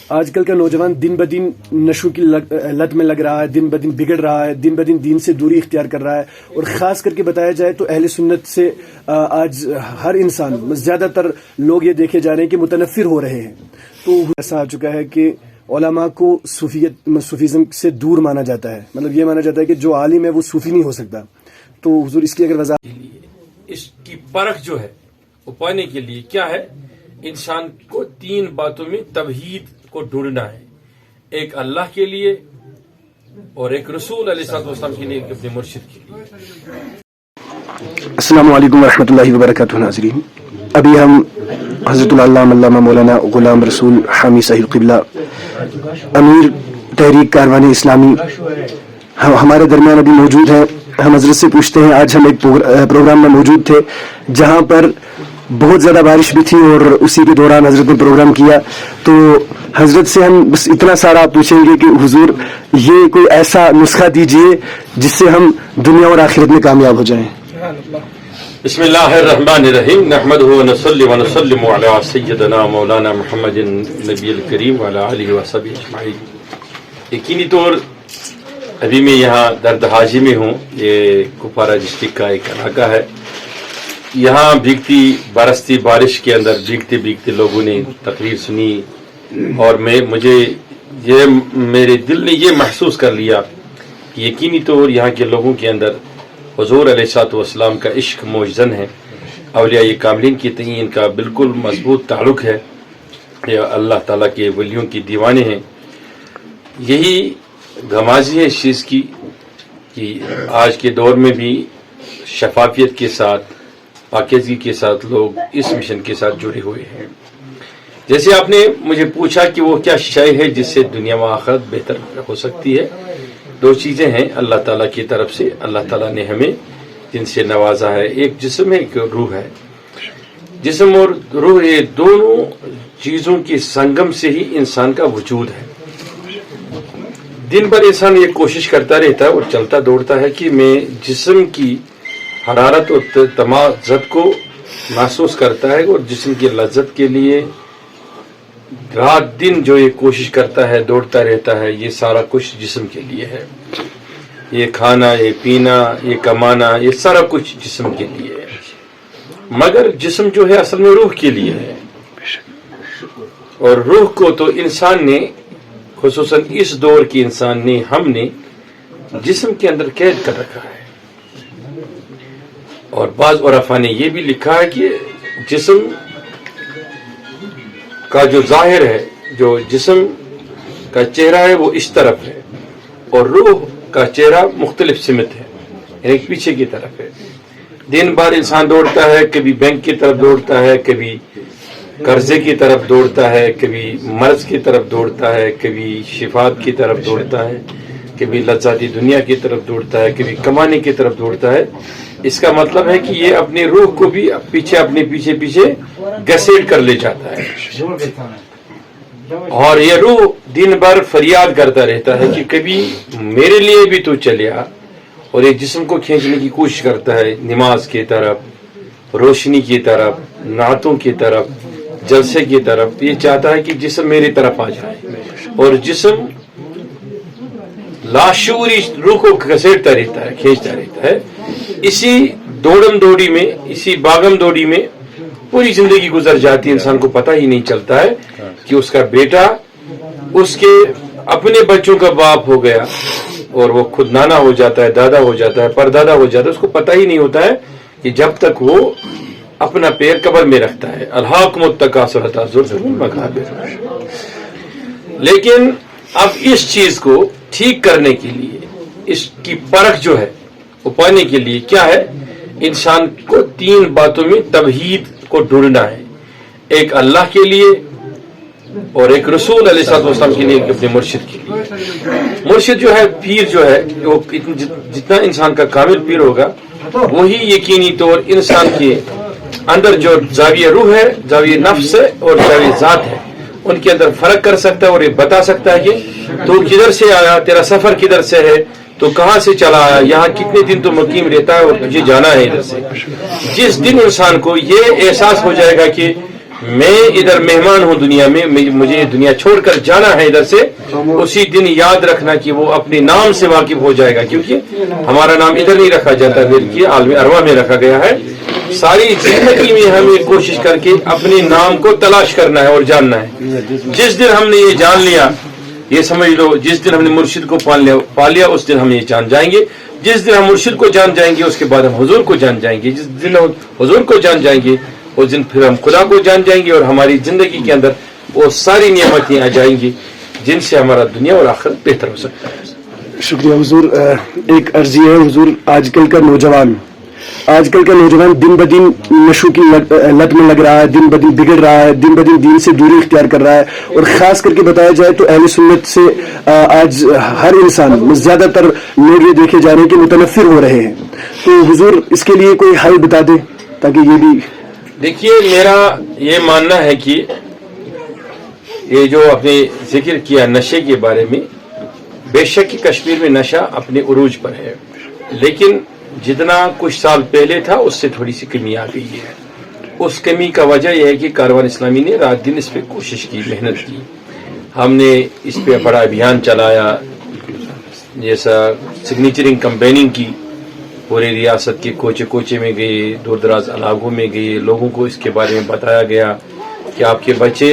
آج کل کا نوجوان دن بدن نشوں کی لت میں لگ رہا ہے، دن بدن بگڑ رہا ہے، دن بدن دین سے دوری اختیار کر رہا ہے. اور خاص کر کے بتایا جائے تو اہل سنت سے آج ہر انسان، زیادہ تر لوگ یہ دیکھے جا رہے ہیں کہ متنفر ہو رہے ہیں. تو ایسا آ چکا ہے کہ علماء کو صوفیزم سے دور مانا جاتا ہے. مطلب یہ مانا جاتا ہے کہ جو عالم ہے وہ صوفی نہیں ہو سکتا. تو حضور اس کی اگر وضاحت، اس کی پرکھ جو ہے وہ پانے کے لیے کیا ہے، انسان کو 3 باتوں میں توحید کو ڈھونڈنا ہے. ایک اللہ کے لیے، اور ایک رسول علیہ السلام کے لیے، اپنے مرشد کے لیے. السلام علیکم ورحمۃ اللہ وبرکاتہ. ناظرین، ابھی ہم حضرت علامہ مولانا غلام رسول حامی صحیح القبلہ امیر تحریک کاروان اسلامی ہمارے درمیان ابھی موجود ہیں. ہم حضرت سے پوچھتے ہیں، آج ہم ایک پروگرام میں موجود تھے جہاں پر بہت زیادہ بارش بھی تھی، اور اسی کے دوران حضرت نے پروگرام کیا. تو حضرت سے ہم بس اتنا سارا پوچھیں گے کہ حضور یہ کوئی ایسا نسخہ دیجئے جس سے ہم دنیا اور آخرت میں کامیاب ہو جائیں. بسم اللہ الرحمن الرحیم. نحمدہ ونصلی ونسلم علی سیدنا مولانا محمد نبی الکریم وعلی آلہ وصحبہ اجمعین. یقینی طور ابھی میں یہاں درد حاجی میں ہوں. یہ کپوارہ ڈسٹرکٹ کا ایک علاقہ ہے. یہاں بھیگتی برستی بارش کے اندر بھیگتے لوگوں نے تقریر سنی، اور میرے دل نے یہ محسوس کر لیا کہ یقینی طور یہاں کے لوگوں کے اندر حضور علیہ الصلوۃ والسلام کا عشق موجزن ہے. اولیاء کاملین کی تئیں ان کا بالکل مضبوط تعلق ہے. یہ اللہ تعالیٰ کے ولیوں کی دیوانے ہیں. یہی غمازی ہے اس چیز کی کہ آج کے دور میں بھی شفافیت کے ساتھ، پاکیزگی کے ساتھ لوگ اس مشن کے ساتھ جڑے ہوئے ہیں. جیسے آپ نے مجھے پوچھا کہ وہ کیا شے ہے جس سے دنیا و آخرت بہتر ہو سکتی ہے. 2 چیزیں ہیں اللہ تعالیٰ کی طرف سے، اللہ تعالیٰ نے ہمیں جن سے نوازا ہے. ایک جسم ہے، ایک روح ہے. جسم اور روح، یہ دونوں چیزوں کے سنگم سے ہی انسان کا وجود ہے. دن بھر انسان یہ کوشش کرتا رہتا ہے اور چلتا دوڑتا ہے کہ میں جسم کی حرارت اور تمازت کو محسوس کرتا ہے، اور جسم کی لذت کے لیے رات دن جو یہ کوشش کرتا ہے، دوڑتا رہتا ہے. یہ سارا کچھ جسم کے لیے ہے. یہ کھانا، یہ پینا، یہ کمانا، یہ سارا کچھ جسم کے لیے ہے. مگر جسم جو ہے اصل میں روح کے لیے ہے. اور روح کو تو انسان نے، خصوصاً اس دور کے انسان نے، ہم نے جسم کے اندر قید کر رکھا ہے. اور بعض عرفاء نے یہ بھی لکھا ہے کہ جسم کا جو ظاہر ہے، جو جسم کا چہرہ ہے وہ اس طرف ہے، اور روح کا چہرہ مختلف سمت ہے، یعنی پیچھے کی طرف ہے. دن بھر انسان دوڑتا ہے، کبھی بینک کی طرف دوڑتا ہے، کبھی قرضے کی طرف دوڑتا ہے، کبھی مرض کی طرف دوڑتا ہے، کبھی شفاعت کی طرف دوڑتا ہے، کبھی لذاتی دنیا کی طرف دوڑتا ہے، کبھی کمانے کی طرف دوڑتا ہے. اس کا مطلب ہے کہ یہ اپنی روح کو بھی اپنے پیچھے گھسیٹ کر لے جاتا ہے. اور یہ روح دن بھر فریاد کرتا رہتا ہے کہ کبھی میرے لیے بھی تو چلے آ. اور یہ جسم کو کھینچنے کی کوشش کرتا ہے نماز کی طرف، روشنی کی طرف، نعتوں کی طرف، جلسے کی طرف. یہ چاہتا ہے کہ جسم میری طرف آ جائے، اور جسم لاشعوری روح کو گھسیٹتا رہتا ہے، کھینچتا رہتا ہے. اسی دوڑم دوڑی میں، اسی باغم دوڑی میں پوری زندگی گزر جاتی ہے. انسان کو پتہ ہی نہیں چلتا ہے کہ اس کا بیٹا اس کے اپنے بچوں کا باپ ہو گیا، اور وہ خود نانا ہو جاتا ہے، دادا ہو جاتا ہے، پردادا ہو جاتا ہے. اس کو پتہ ہی نہیں ہوتا ہے کہ جب تک وہ اپنا پیر قبر میں رکھتا ہے. الہاکم التکاثر حتی زرتم المقابر. لیکن اب اس چیز کو ٹھیک کرنے کے لیے، اس کی پرکھ جو ہے وہ پانے کے لیے کیا ہے، انسان کو 3 باتوں میں توحید کو ڈھونڈنا ہے. ایک اللہ کے لیے، اور ایک رسول علیہ السلام کے لیے، اپنے مرشد کے لیے. مرشد جو ہے، پیر جو ہے، وہ جتنا انسان کا کامل پیر ہوگا وہی یقینی طور انسان کے اندر جو زاویہ روح ہے، زاویہ نفس ہے اور زاویہ ذات ہے، ان کے اندر فرق کر سکتا ہے، اور یہ بتا سکتا ہے کہ تو کدھر سے آیا، تیرا سفر کدھر سے ہے، تو کہاں سے چلا آیا، یہاں کتنے دن تو مقیم رہتا ہے، اور تجھے جانا ہے ادھر سے. جس دن انسان کو یہ احساس ہو جائے گا کہ میں ادھر مہمان ہوں دنیا میں, مجھے دنیا چھوڑ کر جانا ہے ادھر سے, اسی دن یاد رکھنا کہ وہ اپنے نام سے واقف ہو جائے گا, کیونکہ ہمارا نام ادھر نہیں رکھا جاتا بلکہ عالم ارواح میں رکھا گیا ہے. ساری زندگی میں ہمیں کوشش کر کے اپنے نام کو تلاش کرنا ہے اور جاننا ہے. جس دن ہم نے یہ جان لیا, یہ سمجھ لو جس دن ہم نے مرشد کو پا لیا اس دن ہم یہ جان جائیں گے. جس دن ہم مرشد کو جان جائیں گے اس کے بعد ہم حضور کو جان جائیں گے. جس دن ہم حضور کو جان جائیں گے اس دن پھر ہم خدا کو جان جائیں گے, اور ہماری زندگی کے اندر وہ ساری نعمتیں آ جائیں گی جن سے ہمارا دنیا اور آخرت بہتر ہو سکتا ہے. شکریہ حضور. ایک عرضی ہے حضور, آج کل کا نوجوان دن بدن نشوں کی لت میں لگ رہا ہے, دن بدن بگڑ رہا ہے, دن بدن دین سے دوری اختیار کر رہا ہے, اور خاص کر کے بتایا جائے تو اہل سنت سے آج ہر انسان, زیادہ تر لوگ یہ دیکھے جا رہے ہیں کہ متنفر ہو رہے ہیں. تو حضور اس کے لیے کوئی حل بتا دیں تاکہ یہ بھی. دیکھیے, میرا یہ ماننا ہے کہ یہ جو آپ نے ذکر کیا نشے کے بارے میں, بے شک کہ کشمیر میں نشہ اپنے عروج پر ہے, لیکن جتنا کچھ سال پہلے تھا اس سے تھوڑی سی کمی آ گئی ہے. اس کمی کا وجہ یہ ہے کہ کاروان اسلامی نے رات دن اس پہ کوشش کی, محنت کی. ہم نے اس پہ بڑا ابھیان چلایا, جیسا سگنیچرنگ کمپیننگ کی, پورے ریاست کے کوچے کوچے میں گئے, دور دراز علاقوں میں گئے, لوگوں کو اس کے بارے میں بتایا گیا کہ آپ کے بچے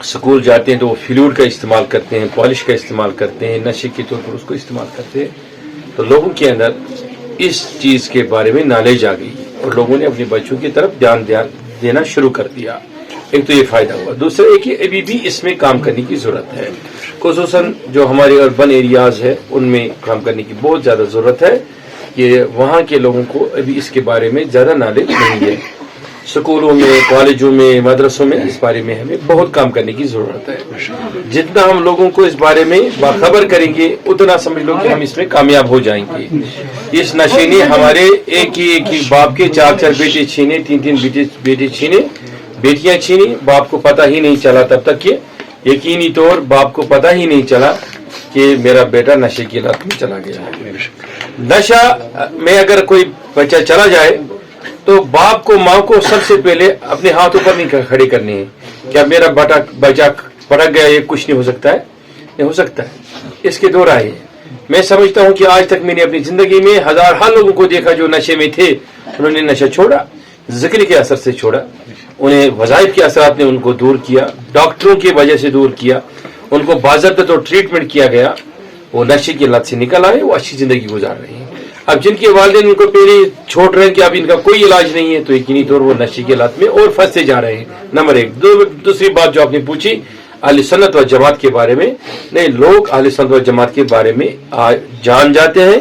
اسکول جاتے ہیں تو وہ فلوڈ کا استعمال کرتے ہیں, پالش کا استعمال کرتے ہیں, نشے کے طور پر اس کو استعمال کرتے ہیں. تو لوگوں کے اندر اس چیز کے بارے میں نالج آ گئی اور لوگوں نے اپنے بچوں کی طرف دھیان دینا شروع کر دیا. ایک تو یہ فائدہ ہوا. دوسرا ایک کہ ابھی بھی اس میں کام کرنے کی ضرورت ہے, خصوصاً جو ہمارے اربن ایریاز ہے ان میں کام کرنے کی بہت زیادہ ضرورت ہے, کہ وہاں کے لوگوں کو ابھی اس کے بارے میں زیادہ نالج نہیں ہے. سکولوں میں, کالجوں میں, مدرسوں میں اس بارے میں ہمیں بہت کام کرنے کی ضرورت ہے. جتنا ہم لوگوں کو اس بارے میں باخبر کریں گے اتنا سمجھ لو کہ ہم اس میں کامیاب ہو جائیں گے. اس نشے نے ہمارے ایک ہی باپ کے 4 بیٹے چھینے, 3 بیٹے چھینے, بیٹیاں چھینی. باپ کو پتہ ہی نہیں چلا تب تک کہ یقینی طور باپ کو پتہ ہی نہیں چلا کہ میرا بیٹا نشے کی لت میں چلا گیا ہے. نشہ میں اگر کوئی بچہ چلا جائے تو باپ کو, ماں کو سب سے پہلے اپنے ہاتھ اوپر نہیں کھڑے کرنے ہیں. کیا میرا بچہ پڑک گیا, یہ کچھ نہیں ہو سکتا ہے, نہیں ہو سکتا ہے. اس کے 2 رائے ہیں. میں سمجھتا ہوں کہ آج تک میں نے اپنی زندگی میں ہزاروں لوگوں کو دیکھا جو نشے میں تھے, انہوں نے نشہ چھوڑا, ذکر کے اثر سے چھوڑا, انہیں وظائف کے اثرات نے ان کو دور کیا, ڈاکٹروں کی وجہ سے دور کیا, ان کو باضابطہ اور ٹریٹمنٹ کیا گیا, وہ نشے کی لت سے نکل آئے, وہ اچھی زندگی گزار رہے ہیں. اب جن کے والدین ان کو پہلے چھوڑ رہے ہیں کہ اب ان کا کوئی علاج نہیں ہے, تو یقینی طور وہ نشے کی لت میں اور پھنستے جا رہے ہیں. نمبر 1. دوسری بات جو آپ نے پوچھی اہل سنت و جماعت کے بارے میں, نہیں, لوگ اہل سنت و جماعت کے بارے میں جان جاتے ہیں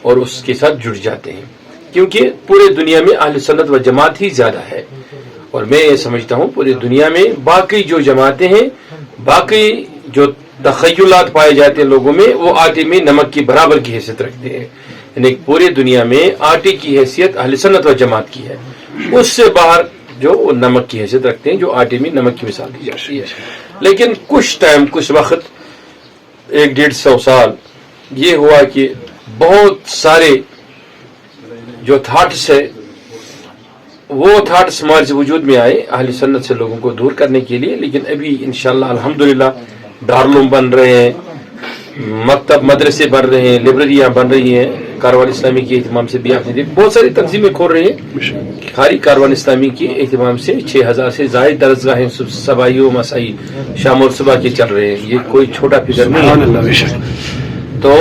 اور اس کے ساتھ جڑ جاتے ہیں, کیونکہ پورے دنیا میں اہل سنت و جماعت ہی زیادہ ہے. اور میں یہ سمجھتا ہوں پوری دنیا میں باقی جو جماعتیں ہیں, باقی جو تخیلات پائے جاتے ہیں لوگوں میں, وہ آٹے میں نمک کی برابر کی حیثیت رکھتے ہیں. یعنی پوری دنیا میں آٹے کی حیثیت اہل سنت و جماعت کی ہے, اس سے باہر جو وہ نمک کی حیثیت رکھتے ہیں, جو آٹے میں نمک کی مثال دی جاتی ہے. لیکن کچھ وقت 100-150 سال یہ ہوا کہ بہت سارے جو تھاٹس ہے وہ تھاٹس ہمارے وجود میں آئے اہل سنت سے لوگوں کو دور کرنے کے لیے. لیکن ابھی انشاءاللہ الحمدللہ دارالعلوم بن رہے ہیں, مکتب مدرسے بن رہے ہیں, لائبریریاں بن رہی ہیں. کاروان اسلامی کے اہتمام سے بھی آپ نے دیکھ بہت ساری تنظیمیں کھول رہے ہیں. خالی کاروان اسلامی کے اہتمام سے 6000 سے زائد درسگاہیں صباحی و مسائی, شام اور صبح کے چل رہے ہیں. یہ کوئی چھوٹا فگر نہیں ہے. تو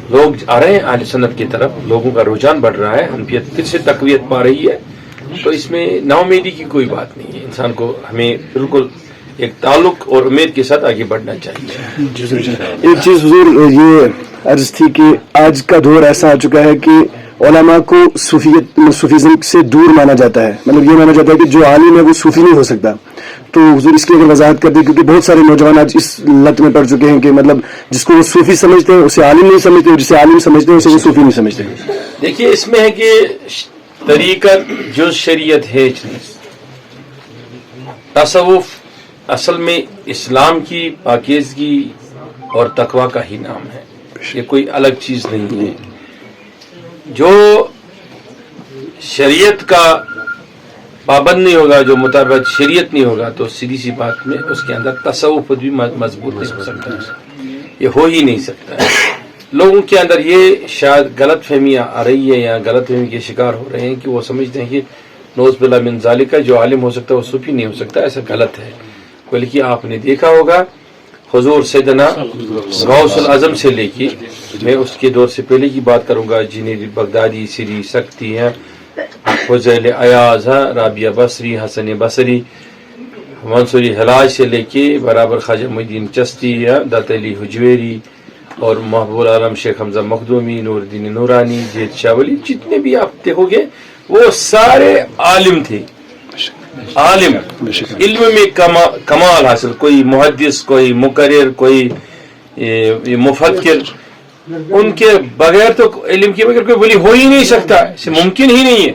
لوگ آ رہے ہیں اہل سنت کی طرف, لوگوں کا رجحان بڑھ رہا ہے, حنفیت پھر سے تقویت پا رہی ہے. تو اس میں نا امیدی کی کوئی بات نہیں ہے. انسان کو ہمیں بالکل ایک تعلق اور امید کے ساتھ آگے بڑھنا چاہیے. ایک چیز حضور یہ عرض تھی کہ آج کا دور ایسا آ چکا ہے کہ علماء کو صوفیزم سے دور مانا جاتا ہے, مطلب یہ مانا جاتا ہے کہ جو عالم ہے وہ صوفی نہیں ہو سکتا. تو حضور اس کی اگر وضاحت کر دیں, کیونکہ بہت سارے نوجوان آج اس لت میں پڑ چکے ہیں کہ مطلب جس کو وہ صوفی سمجھتے ہیں اسے عالم نہیں سمجھتے, اور جسے عالم سمجھتے ہیں اسے وہ صوفی نہیں سمجھتے. دیکھیے اس میں ہے کہ طریقت جز شریعت ہے, تصوف اصل میں اسلام کی پاکیزگی اور تقوی کا ہی نام ہے, یہ کوئی الگ چیز نہیں ہے. جو شریعت کا پابند نہیں ہوگا، جو مطابق شریعت نہیں ہوگا، تو سیدھی سی بات میں اس کے اندر تصوف بھی مضبوط نہیں ہو سکتا ہے، یہ ہو ہی نہیں سکتا ہے۔ لوگوں کے اندر یہ شاید غلط فہمیاں آ رہی ہے یا غلط فہمی کے شکار ہو رہے ہیں کہ وہ سمجھتے ہیں کہ نوز باللہ من ذالک جو عالم ہو سکتا ہے وہ صوفی نہیں ہو سکتا، ایسا غلط ہے۔ بلکہ آپ نے دیکھا ہوگا حضور سیدنا غوث العظم سے لے کے، میں اس کے دور سے پہلے کی بات کروں گا، جنید بغدادی، سری سکتی ہیں، فضیل ایاز ہے، رابعہ بصری، حسن بصری، منصوری حلاج سے لے کے برابر خواجہ محی الدین چشتی ہے، داتا علی حجویری اور محبوب العالم شیخ حمزہ مخدومی، نور الدین نورانی، جید شاہ ولی، جتنے بھی آپ دیکھو گے وہ سارے عالم تھے، عالم، علم میں کمال حاصل، کوئی محدث، کوئی مقرر، کوئی مفکر، ان کے بغیر تو علم کے بغیر کوئی ولی ہو ہی نہیں سکتا، اسے ممکن ہی نہیں ہے۔